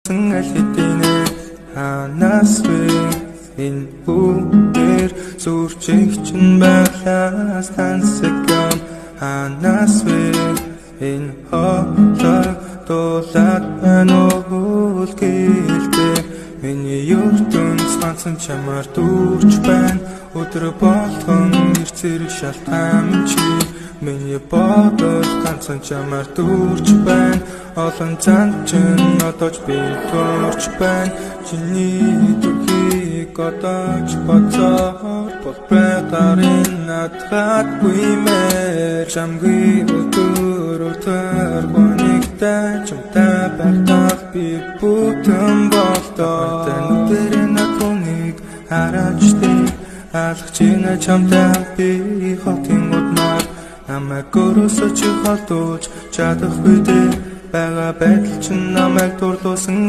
Алхитинэ ханасвэ энэ бүгдээр сүрчигчин байхлаас тансагам ханасвэ энэ хоолой дуулаад байна уу гэлтэй миний ертөнц ганцхан чамаар дүүрч байна өдөр болгон их зэрэг шалтгаан чи миний бодол ганцхан чамаар дүүрч байна олон цан чин одооч би төрч байна чиний түүхийг одооч бодсоор болбетарын надхатгүй мэр чамгүй өдөр өдөр гонигтай чамтай байхдаа би бүтэн болдоо тэнүүрээ натуник хараачтэй алхчихна чамтай би хотын удмаар намайг өрөөсөж холдуулж чадахгүй дээ Бага байдал чинь намайг дурлуулсан